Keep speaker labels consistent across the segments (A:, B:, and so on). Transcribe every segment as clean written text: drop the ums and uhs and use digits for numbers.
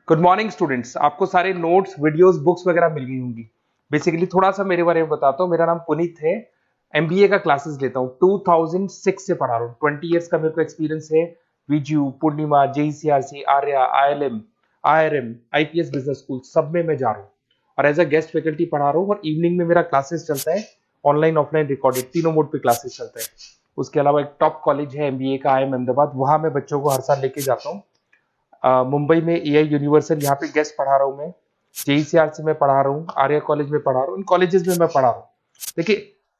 A: Good morning students. आपको सारे notes videos books वगैरह मिल गई होंगी। बेसिकली थोड़ा सा मेरे बारे में बताता हूँ। मेरा नाम पुनीत है। एमबीए का क्लासेस लेता हूँ। 2006 से पढ़ा रहा हूँ। 20 इयर्स का मेरे को एक्सपीरियंस है। वीजू, Poornima, JECRC, Arya, ILM, IRM, IPS business school सब में मैं जा रहा हूँ और एज अ गेस्ट फैकल्टी पढ़ा रहा हूँ। और इवनिंग में मेरा क्लासेस चलता है, ऑनलाइन ऑफलाइन रिकॉर्डेड, तीनों मोड पे क्लासेस चलता है। उसके अलावा एक टॉप कॉलेज है एमबीए का, आईएम अहमदाबाद, वहां मैं बच्चों को हर साल लेके जाता हूँ। मुंबई में एआई यूनिवर्सल, यहाँ पे गेस्ट पढ़ा रहा हूँ मैं। जेईसीआरसी में पढ़ा रहा हूँ, आर्या कॉलेज में पढ़ा रहा हूँ। इन कॉलेजेस में मैं पढ़ा रहा हूँ। देखिए,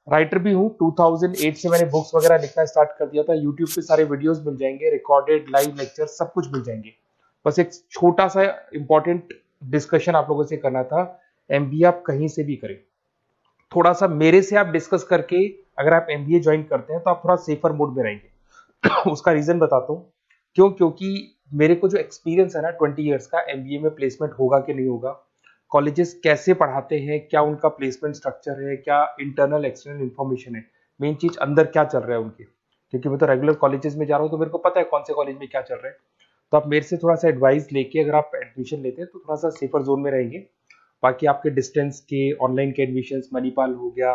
A: राइटर भी हूँ। 2008 से मैंने बुक्स वगैरह लिखना स्टार्ट कर दिया था। यूट्यूब पे सारे वीडियोस मिल जाएंगे, रिकॉर्डेड लाइव लेक्चर सब कुछ मिल जाएंगे। बस एक छोटा सा इंपॉर्टेंट डिस्कशन आप लोगों से करना था। एमबीए आप कहीं से भी करें, थोड़ा सा मेरे से आप डिस्कस करके अगर आप एमबीए ज्वाइन करते हैं तो आप थोड़ा सेफर मोड में रहेंगे। उसका रीजन बताता हूँ क्यों। क्योंकि मेरे को जो एक्सपीरियंस है ना 20 इयर्स का, एमबीए में प्लेसमेंट होगा कि नहीं होगा, कॉलेजेस कैसे पढ़ाते हैं, क्या उनका प्लेसमेंट स्ट्रक्चर है, क्या इंटरनल एक्सटर्नल इन्फॉर्मेशन है, मेन चीज अंदर क्या चल रहा है उनके। क्योंकि मैं तो रेगुलर कॉलेजेस में जा रहा हूँ तो मेरे को पता है कौन से कॉलेज में क्या चल रहा है। तो आप मेरे से थोड़ा सा एडवाइस लेके अगर आप एडमिशन लेते हैं तो थोड़ा सा सेफर जोन में रहेंगे। बाकी आपके डिस्टेंस के ऑनलाइन के एडमिशन, मणिपाल हो गया,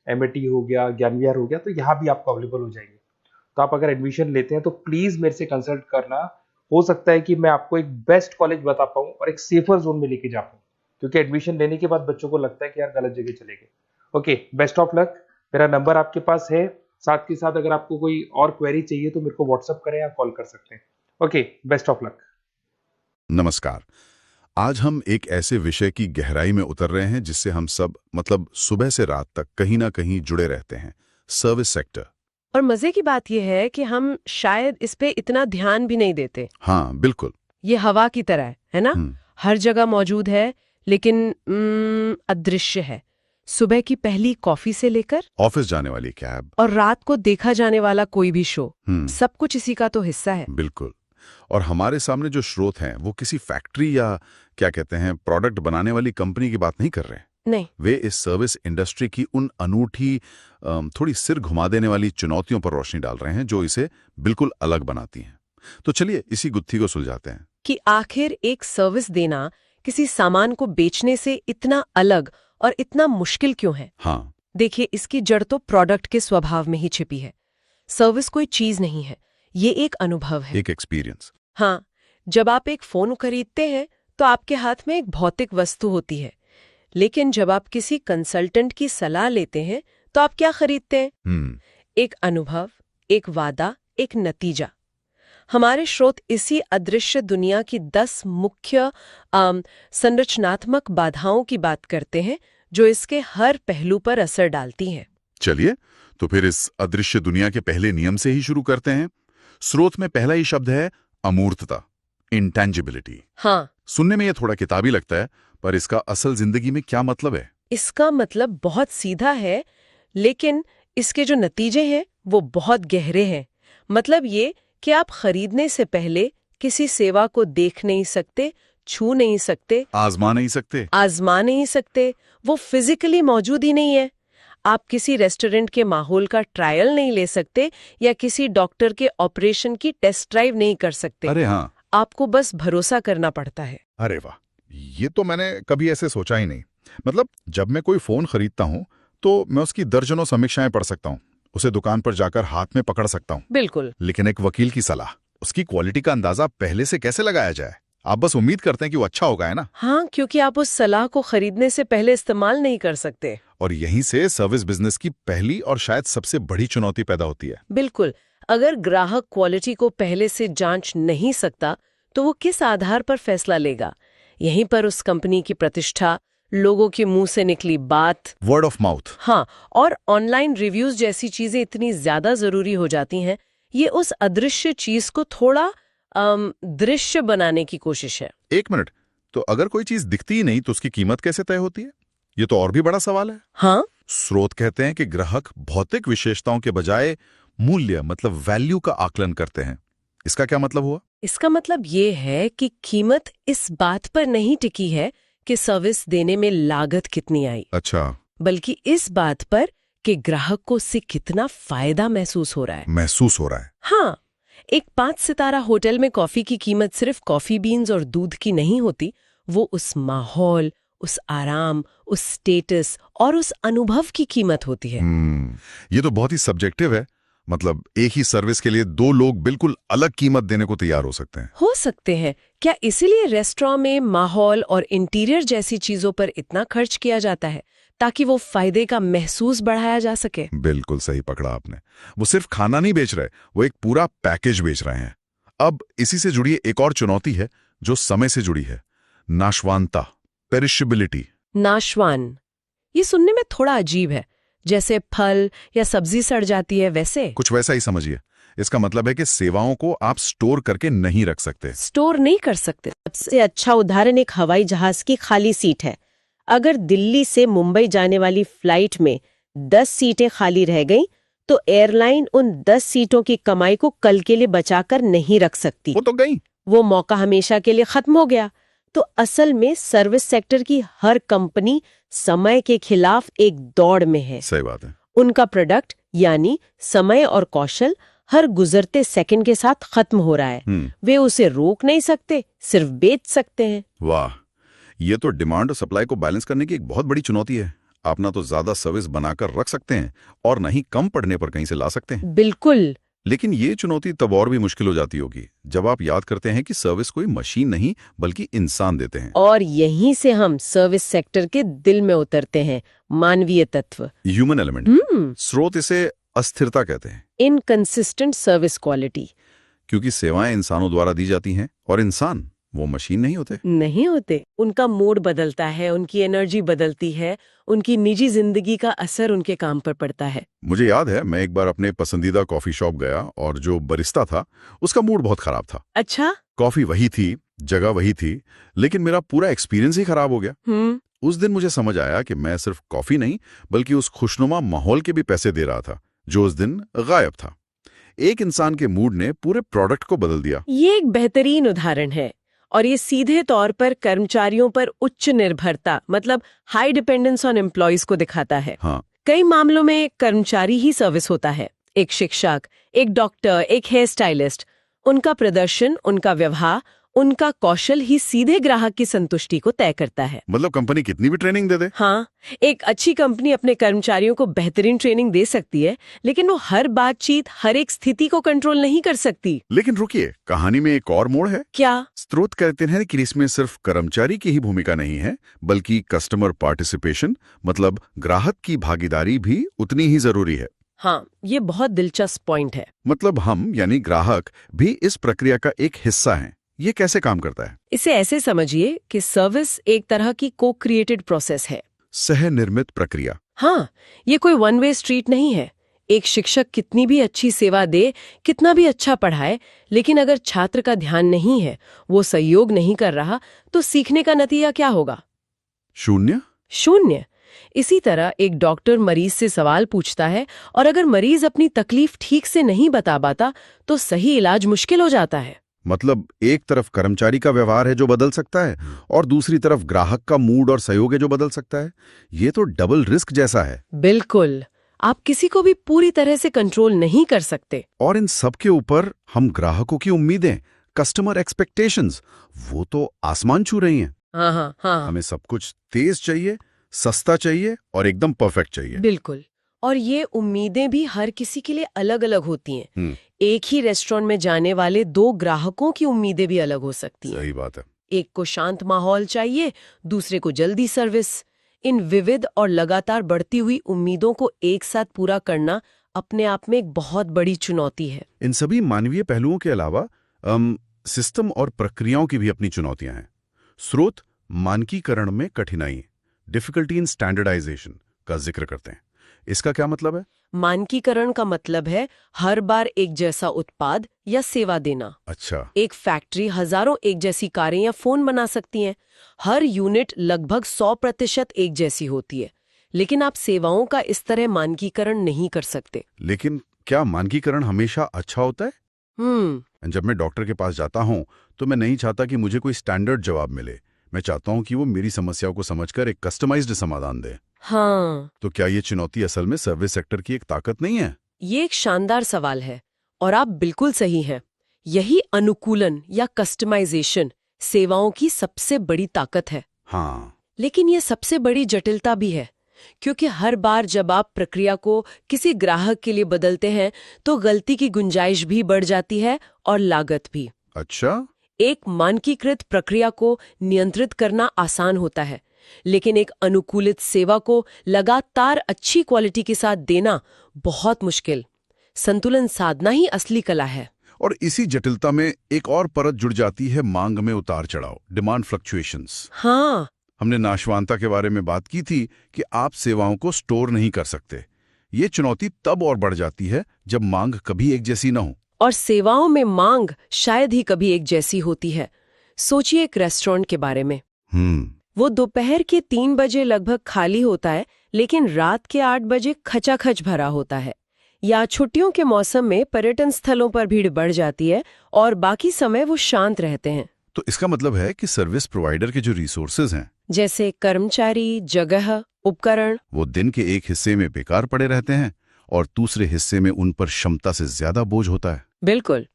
A: एमएटी हो गया, ज्ञान विहार हो गया, तो यहाँ भी आपको अवेलेबल हो जाएंगे। तो आप अगर एडमिशन लेते हैं तो प्लीज मेरे से कंसल्ट करना। हो सकता है कि मैं आपको एक बेस्ट कॉलेज बता पाऊं और एक सेफर जोन में लेके जा पाऊं। क्योंकि एडमिशन लेने के बाद बच्चों को लगता है कि यार गलत जगह चले गए। Okay, best of luck. मेरा नंबर आपके पास है। साथ के साथ अगर आपको कोई और क्वेरी चाहिए तो मेरे को व्हाट्सअप करें या कॉल कर सकते हैं। Okay, best of luck.
B: नमस्कार। आज हम एक ऐसे विषय की गहराई में उतर रहे हैं जिससे हम सब सुबह से रात तक कहीं ना कहीं जुड़े रहते हैं, सर्विस सेक्टर।
C: और मजे की बात यह है कि हम शायद इस पे इतना ध्यान भी नहीं देते।
B: हाँ, बिल्कुल।
C: ये हवा की तरह है ना, हर जगह मौजूद है लेकिन अदृश्य है। सुबह की पहली कॉफी से लेकर
B: ऑफिस जाने वाली कैब
C: और रात को देखा जाने वाला कोई भी शो, सब कुछ इसी का तो हिस्सा है।
B: बिल्कुल। और हमारे सामने जो स्रोत हैं वो किसी फैक्ट्री या क्या कहते हैं प्रोडक्ट बनाने वाली कंपनी की बात नहीं कर रहे हैं।
C: नहीं,
B: वे इस सर्विस इंडस्ट्री की उन अनूठी थोड़ी सिर घुमा देने वाली चुनौतियों पर रोशनी डाल रहे हैं जो इसे बिल्कुल अलग बनाती हैं। तो चलिए इसी गुत्थी को सुलझाते हैं
C: कि आखिर एक सर्विस देना किसी सामान को बेचने से इतना अलग और इतना मुश्किल क्यों है।
B: हाँ,
C: देखिए, इसकी जड़ तो प्रोडक्ट के स्वभाव में ही छिपी है। सर्विस कोई चीज नहीं है, ये एक अनुभव है,
B: एक एक्सपीरियंस।
C: हाँ, जब आप एक फोन खरीदते हैं तो आपके हाथ में एक भौतिक वस्तु होती है, लेकिन जब आप किसी कंसल्टेंट की सलाह लेते हैं तो आप क्या खरीदते हैं? एक अनुभव, एक वादा, एक नतीजा। हमारे स्रोत इसी अदृश्य दुनिया की 10 मुख्य संरचनात्मक बाधाओं की बात करते हैं जो इसके हर पहलू पर असर डालती हैं।
B: चलिए तो फिर इस अदृश्य दुनिया के पहले नियम से ही शुरू करते हैं। स्रोत में पहला ही शब्द है अमूर्तता, इंटेंजिबिलिटी।
C: हाँ,
B: सुनने में ये थोड़ा किताबी लगता है, पर इसका असल जिंदगी में क्या मतलब है?
C: इसका मतलब बहुत सीधा है, लेकिन इसके जो नतीजे हैं वो बहुत गहरे हैं। मतलब ये कि आप खरीदने से पहले किसी सेवा को देख नहीं सकते, छू नहीं सकते,
B: आजमा नहीं सकते।
C: वो फिजिकली मौजूद ही नहीं है। आप किसी रेस्टोरेंट के माहौल का ट्रायल नहीं ले सकते या किसी डॉक्टर के ऑपरेशन की टेस्ट ड्राइव नहीं कर सकते।
B: अरे हाँ,
C: आपको बस भरोसा करना पड़ता है।
D: अरे वाह, ये तो मैंने कभी ऐसे सोचा ही नहीं। मतलब जब मैं कोई फोन खरीदता हूँ तो मैं उसकी दर्जनों समीक्षाएं पढ़ सकता हूँ, उसे दुकान पर जाकर हाथ में पकड़ सकता हूँ।
C: बिल्कुल।
D: लेकिन एक वकील की सलाह, उसकी क्वालिटी का अंदाजा पहले से कैसे लगाया जाए? आप बस उम्मीद करते हैं कि वो अच्छा होगा, है ना?
C: हाँ, क्योंकि आप उस सलाह को खरीदने से पहले इस्तेमाल नहीं कर सकते।
D: और यहीं से सर्विस बिजनेस की पहली और शायद सबसे बड़ी चुनौती पैदा होती है।
C: बिल्कुल। अगर ग्राहक क्वालिटी को पहले से जांच नहीं सकता तो वो किस आधार पर फैसला लेगा? यहीं पर उस कंपनी की प्रतिष्ठा, लोगों के मुंह से निकली बात,
D: वर्ड ऑफ माउथ।
C: हाँ, और ऑनलाइन रिव्यूज जैसी चीजें इतनी ज्यादा जरूरी हो जाती हैं। ये उस अदृश्य चीज को थोड़ा दृश्य बनाने की कोशिश है।
D: एक मिनट, तो अगर कोई चीज दिखती ही नहीं तो उसकी कीमत कैसे तय होती है? ये तो और भी बड़ा सवाल है।
C: हाँ,
D: स्रोत कहते हैं कि ग्राहक भौतिक विशेषताओं के बजाय मूल्य वैल्यू का आकलन करते हैं। इसका क्या मतलब हुआ?
C: इसका मतलब ये है कि कीमत इस बात पर नहीं टिकी है कि सर्विस देने में लागत कितनी आई,
D: अच्छा,
C: बल्कि इस बात पर कि ग्राहक को उससे कितना फायदा महसूस हो रहा है।
D: महसूस हो रहा है।
C: हाँ, एक 5 सितारा होटल में कॉफी की कीमत सिर्फ कॉफी बीन्स और दूध की नहीं होती, वो उस माहौल, उस आराम, उस स्टेटस और उस अनुभव की कीमत होती है।
D: ये तो बहुत ही सब्जेक्टिव है। मतलब एक ही सर्विस के लिए दो लोग बिल्कुल अलग कीमत देने को तैयार हो सकते हैं।
C: हो सकते हैं। क्या इसीलिए रेस्टोरेंट में माहौल और इंटीरियर जैसी चीजों पर इतना खर्च किया जाता है, ताकि वो फायदे का महसूस बढ़ाया जा सके?
D: बिल्कुल सही पकड़ा आपने। वो सिर्फ खाना नहीं बेच रहे, वो एक पूरा पैकेज बेच रहे हैं। अब इसी से जुड़ी एक और चुनौती है जो समय से जुड़ी है, नाशवानता, पेरिशेबिलिटी।
C: नाशवान, ये सुनने में थोड़ा अजीब है, जैसे फल या सब्जी सड़ जाती है वैसे।
D: कुछ वैसा ही समझिए। इसका मतलब है कि सेवाओं को आप स्टोर करके नहीं रख सकते।
C: स्टोर नहीं कर सकते।
E: सबसे अच्छा उदाहरण एक हवाई जहाज की खाली सीट है। अगर दिल्ली से मुंबई जाने वाली फ्लाइट में 10 सीटें खाली रह गईं, तो एयरलाइन उन 10 सीटों की कमाई को कल के लिए बचाकर नहीं रख सकती।
D: वो तो गई।
E: वो मौका हमेशा के लिए खत्म हो गया। तो असल में सर्विस सेक्टर की हर कंपनी समय के खिलाफ एक दौड़ में है।
D: सही बात है।
E: उनका प्रोडक्ट यानी समय और कौशल हर गुजरते सेकंड के साथ खत्म हो रहा है। वे उसे रोक नहीं सकते, सिर्फ बेच सकते हैं।
D: वाह, ये तो डिमांड और सप्लाई को बैलेंस करने की एक बहुत बड़ी चुनौती है। आप ना तो ज्यादा सर्विस बनाकर रख सकते हैं और ना ही कम पड़ने पर कहीं से ला सकते हैं।
E: बिल्कुल।
D: लेकिन ये चुनौती तब और भी मुश्किल हो जाती होगी जब आप याद करते हैं कि सर्विस कोई मशीन नहीं बल्कि इंसान देते हैं।
E: और यहीं से हम सर्विस सेक्टर के दिल में उतरते हैं, मानवीय तत्व,
D: ह्यूमन एलिमेंट। स्रोत इसे अस्थिरता कहते हैं,
E: इनकंसिस्टेंट सर्विस क्वालिटी।
D: क्योंकि सेवाएं इंसानों द्वारा दी जाती हैं और इंसान वो मशीन नहीं होते।
C: उनका मूड बदलता है, उनकी एनर्जी बदलती है, उनकी निजी जिंदगी का असर उनके काम पर पड़ता है।
D: मुझे याद है, मैं एक बार अपने पसंदीदा कॉफी शॉप गया और जो बरिस्ता था उसका मूड बहुत खराब था।
C: अच्छा।
D: कॉफी वही थी, जगह वही थी, लेकिन मेरा पूरा एक्सपीरियंस ही खराब हो गया। उस दिन मुझे समझ आया कि मैं सिर्फ कॉफी नहीं बल्कि उस खुशनुमा माहौल के भी पैसे दे रहा था जो उस दिन गायब था। एक इंसान के मूड ने पूरे प्रोडक्ट को बदल दिया।
C: ये एक बेहतरीन उदाहरण है और ये सीधे तौर पर कर्मचारियों पर उच्च निर्भरता, मतलब हाई डिपेंडेंस ऑन एम्प्लॉइज को दिखाता है।
D: हाँ।
C: कई मामलों में एक कर्मचारी ही सर्विस होता है, एक शिक्षक, एक डॉक्टर, एक हेयर स्टाइलिस्ट। उनका प्रदर्शन, उनका व्यवहार, उनका कौशल ही सीधे ग्राहक की संतुष्टि को तय करता है।
D: मतलब कंपनी कितनी भी ट्रेनिंग दे दे।
C: हाँ, एक अच्छी कंपनी अपने कर्मचारियों को बेहतरीन ट्रेनिंग दे सकती है, लेकिन वो हर बातचीत, हर एक स्थिति को कंट्रोल नहीं कर सकती।
D: लेकिन रुकिए, कहानी में एक और मोड़ है।
C: क्या?
D: स्रोत कहते हैं कि इसमें सिर्फ कर्मचारी की ही भूमिका नहीं है बल्कि कस्टमर पार्टिसिपेशन, मतलब ग्राहक की भागीदारी भी उतनी ही जरूरी है।
C: हाँ, ये बहुत दिलचस्प पॉइंट है।
D: मतलब हम यानी ग्राहक भी इस प्रक्रिया का एक हिस्सा हैं। ये कैसे काम करता है?
C: इसे ऐसे समझिए कि सर्विस एक तरह की को क्रिएटेड प्रोसेस है,
D: सह निर्मित प्रक्रिया।
C: हाँ, ये कोई वन वे स्ट्रीट नहीं है। एक शिक्षक कितनी भी अच्छी सेवा दे, कितना भी अच्छा पढ़ाए, लेकिन अगर छात्र का ध्यान नहीं है, वो सहयोग नहीं कर रहा, तो सीखने का नतीजा क्या होगा?
D: शून्य।
C: इसी तरह एक डॉक्टर मरीज से सवाल पूछता है और अगर मरीज अपनी तकलीफ ठीक से नहीं बता पाता, तो सही इलाज मुश्किल हो जाता है।
D: मतलब एक तरफ कर्मचारी का व्यवहार है जो बदल सकता है और दूसरी तरफ ग्राहक का मूड और सहयोग है जो बदल सकता है। ये तो डबल रिस्क जैसा है।
C: बिल्कुल। आप किसी को भी पूरी तरह से कंट्रोल नहीं कर सकते।
D: और इन सब के ऊपर हम ग्राहकों की उम्मीदें, कस्टमर एक्सपेक्टेशंस, वो तो आसमान छू रही हैं।
C: हाँ।
D: हमें सब कुछ तेज चाहिए, सस्ता चाहिए और एकदम परफेक्ट चाहिए।
C: बिल्कुल। और ये उम्मीदें भी हर किसी के लिए अलग अलग होती हैं। एक ही रेस्टोरेंट में जाने वाले दो ग्राहकों की उम्मीदें भी अलग हो सकती हैं।
D: सही बात है।
C: एक को शांत माहौल चाहिए, दूसरे को जल्दी सर्विस। इन विविध और लगातार बढ़ती हुई उम्मीदों को एक साथ पूरा करना अपने आप में एक बहुत बड़ी चुनौती है।
D: इन सभी मानवीय पहलुओं के अलावा सिस्टम और प्रक्रियाओं की भी अपनी चुनौतियां हैं। स्रोत मानकीकरण में कठिनाई, डिफिकल्टी इन स्टैंडर्डाइजेशन का जिक्र करते हैं। इसका क्या मतलब है?
C: मानकीकरण का मतलब है हर बार एक जैसा उत्पाद या सेवा देना।
D: अच्छा।
C: एक फैक्ट्री हजारों एक जैसी कारें या फोन बना सकती हैं। हर यूनिट लगभग 100% एक जैसी होती है, लेकिन आप सेवाओं का इस तरह मानकीकरण नहीं कर सकते।
D: लेकिन क्या मानकीकरण हमेशा अच्छा होता है? जब मैं डॉक्टर के पास जाता हूं तो मैं नहीं चाहता कि मुझे कोई स्टैंडर्ड जवाब मिले। मैं चाहता हूं कि वो मेरी समस्याओं को समझकर एक कस्टमाइज्ड समाधान दे।
C: हाँ।
D: तो क्या ये चुनौती असल में सर्विस सेक्टर की एक ताकत नहीं है?
C: ये एक शानदार सवाल है और आप बिल्कुल सही हैं। यही अनुकूलन या कस्टमाइजेशन सेवाओं की सबसे बड़ी ताकत है।
D: हाँ,
C: लेकिन ये सबसे बड़ी जटिलता भी है, क्योंकि हर बार जब आप प्रक्रिया को किसी ग्राहक के लिए बदलते हैं तो गलती की गुंजाइश भी बढ़ जाती है और लागत भी।
D: अच्छा,
C: एक मानकीकृत प्रक्रिया को नियंत्रित करना आसान होता है, लेकिन एक अनुकूलित सेवा को लगातार अच्छी क्वालिटी के साथ देना बहुत मुश्किल। संतुलन साधना ही असली कला है।
D: और इसी जटिलता में एक और परत जुड़ जाती है मांग में उतार चढ़ाव, डिमांड फ्लक्चुएशंस।
C: हाँ,
D: हमने नाशवानता के बारे में बात की थी कि आप सेवाओं को स्टोर नहीं कर सकते। ये चुनौती तब और बढ़ जाती है जब मांग कभी एक जैसी न हो।
C: और सेवाओं में मांग शायद ही कभी एक जैसी होती है। सोचिए एक रेस्टोरेंट के बारे में। वो दोपहर के 3 बजे लगभग खाली होता है, लेकिन रात के 8 बजे खचाखच भरा होता है। या छुट्टियों के मौसम में पर्यटन स्थलों पर भीड़ बढ़ जाती है और बाकी समय वो शांत रहते हैं।
D: तो इसका मतलब है कि सर्विस प्रोवाइडर के जो रिसोर्सेज हैं,
C: जैसे कर्मचारी, जगह, उपकरण,
D: वो दिन के एक हिस्से में बेकार पड़े रहते हैं और दूसरे हिस्से में उन पर क्षमता से ज्यादा बोझ होता है।
C: बिल्कुल।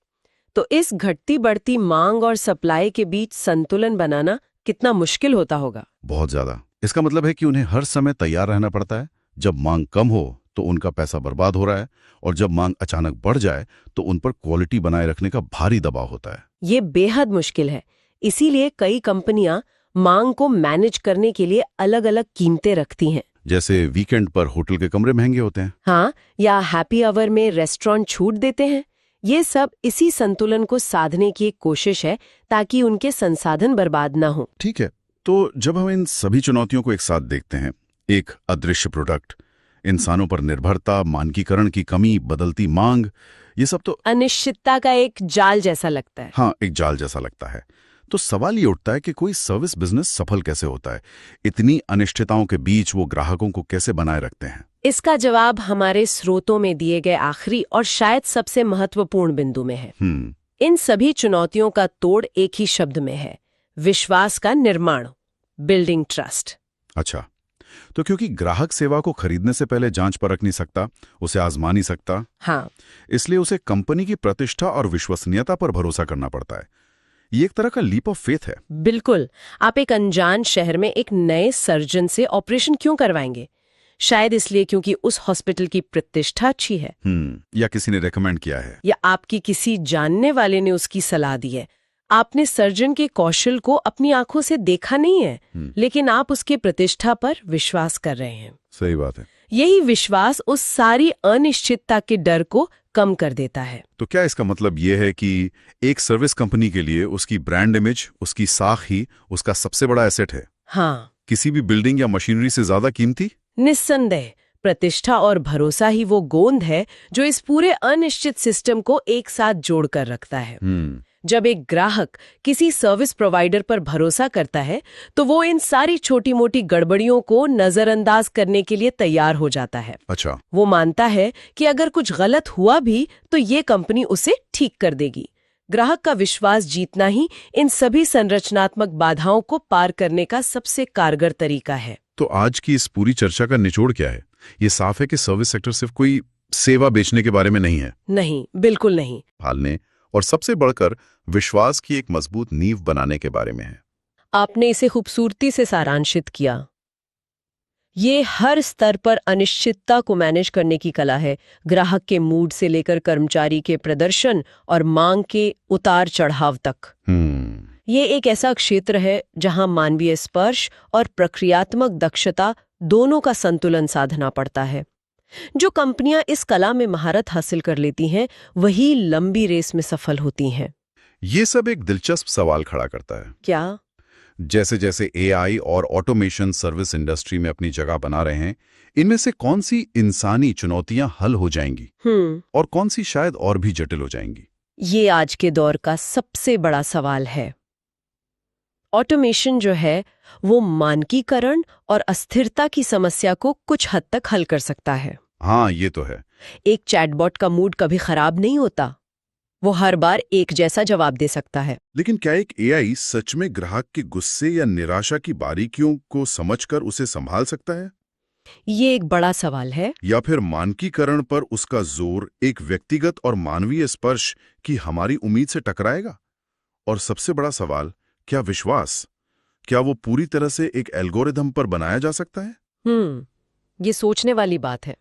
C: तो इस घटती बढ़ती मांग और सप्लाई के बीच संतुलन बनाना कितना मुश्किल होता होगा।
D: बहुत ज्यादा। इसका मतलब है कि उन्हें हर समय तैयार रहना पड़ता है। जब मांग कम हो तो उनका पैसा बर्बाद हो रहा है, और जब मांग अचानक बढ़ जाए तो उन पर क्वालिटी बनाए रखने का भारी दबाव होता है।
C: ये बेहद मुश्किल है। इसीलिए कई कंपनियां मांग को मैनेज करने के लिए अलग अलग कीमतें रखती हैं।
D: जैसे वीकेंड पर होटल के कमरे महंगे होते हैं।
C: हाँ, या हैप्पी आवर में रेस्टोरेंट छूट देते हैं। ये सब इसी संतुलन को साधने की एक कोशिश है, ताकि उनके संसाधन बर्बाद ना हो।
D: ठीक है, तो जब हम इन सभी चुनौतियों को एक साथ देखते हैं, एक अदृश्य प्रोडक्ट, इंसानों पर निर्भरता, मानकीकरण की कमी, बदलती मांग, ये सब तो
C: अनिश्चितता का एक जाल जैसा लगता है।
D: हाँ, एक जाल जैसा लगता है। तो सवाल ये उठता है कि कोई सर्विस बिजनेस सफल कैसे होता है? इतनी अनिश्चितताओं के बीच वो ग्राहकों को कैसे बनाए रखते हैं?
C: इसका जवाब हमारे स्रोतों में दिए गए आखिरी और शायद सबसे महत्वपूर्ण बिंदु में है। इन सभी चुनौतियों का तोड़ एक ही शब्द में है: विश्वास का निर्माण, बिल्डिंग ट्रस्ट।
D: अच्छा, तो क्योंकि ग्राहक सेवा को खरीदने से पहले जांच परख नहीं सकता, उसे आजमा नहीं सकता,
C: हाँ,
D: इसलिए उसे कंपनी की प्रतिष्ठा और विश्वसनीयता पर भरोसा करना पड़ता है। ये एक तरह का लीप ऑफ फेथ है।
C: बिल्कुल। आप एक अनजान शहर में एक नए सर्जन से ऑपरेशन क्यों करवाएंगे? शायद इसलिए क्योंकि उस हॉस्पिटल की प्रतिष्ठा अच्छी है,
D: या किसी ने रेकमेंड किया है,
C: या आपकी किसी जानने वाले ने उसकी सलाह दी है। आपने सर्जन के कौशल को अपनी आंखों से देखा नहीं है, लेकिन आप उसके प्रतिष्ठा पर विश्वास कर रहे हैं।
D: सही बात है।
C: यही विश्वास उस सारी अनिश्चितता के डर को कम कर देता है।
D: तो क्या इसका मतलब ये है कि एक सर्विस कंपनी के लिए उसकी ब्रांड इमेज, उसकी साख ही उसका सबसे बड़ा एसेट है?
C: हाँ,
D: किसी भी बिल्डिंग या मशीनरी से ज्यादा कीमती?
C: निस्संदेह। प्रतिष्ठा और भरोसा ही वो गोंद है जो इस पूरे अनिश्चित सिस्टम को एक साथ जोड़कर रखता है। जब एक ग्राहक किसी सर्विस प्रोवाइडर पर भरोसा करता है तो वो इन सारी छोटी मोटी गड़बड़ियों को नजरअंदाज करने के लिए तैयार हो जाता है।
D: अच्छा,
C: वो मानता है कि अगर कुछ गलत हुआ भी तो ये कंपनी उसे ठीक कर देगी। ग्राहक का विश्वास जीतना ही इन सभी संरचनात्मक बाधाओं को पार करने का सबसे कारगर तरीका है।
D: तो आज की इस पूरी चर्चा का निचोड़ क्या है? ये साफ है कि सर्विस सेक्टर सिर्फ कोई सेवा बेचने के बारे में नहीं है।
C: नहीं, बिल्कुल नहीं।
D: पालने और सबसे बढ़कर विश्वास की एक मजबूत नींव बनाने के बारे में है।
C: आपने इसे खूबसूरती से सारांशित किया। ये हर स्तर पर अनिश्चितता को मैनेज करने की कला है, ग्राहक के मूड से लेकर कर्मचारी के प्रदर्शन और मांग के उतार चढ़ाव तक। ये एक ऐसा क्षेत्र है जहां मानवीय स्पर्श और प्रक्रियात्मक दक्षता दोनों का संतुलन साधना पड़ता है। जो कंपनियां इस कला में महारत हासिल कर लेती हैं, वही लंबी रेस में सफल होती हैं।
D: ये सब एक दिलचस्प सवाल खड़ा करता है।
C: क्या?
D: जैसे जैसे एआई और ऑटोमेशन सर्विस इंडस्ट्री में अपनी जगह बना रहे हैं, इनमें से कौन सी इंसानी चुनौतियां हल हो जाएंगी और कौन सी शायद और भी जटिल हो जाएंगी?
C: ये आज के दौर का सबसे बड़ा सवाल है। ऑटोमेशन जो है वो मानकीकरण और अस्थिरता की समस्या को कुछ हद तक हल कर सकता है।
D: हाँ, ये तो है।
C: एक चैटबॉट का मूड कभी खराब नहीं होता, वो हर बार एक जैसा जवाब दे सकता है।
D: लेकिन क्या एक एआई सच में ग्राहक के गुस्से या निराशा की बारीकियों को समझकर उसे संभाल सकता है?
C: ये एक बड़ा सवाल है।
D: या फिर मानकीकरण पर उसका जोर एक व्यक्तिगत और मानवीय स्पर्श की हमारी उम्मीद से टकराएगा? और सबसे बड़ा सवाल, क्या विश्वास, क्या वो पूरी तरह से एक एल्गोरिदम पर बनाया जा सकता है?
C: ये सोचने वाली बात है।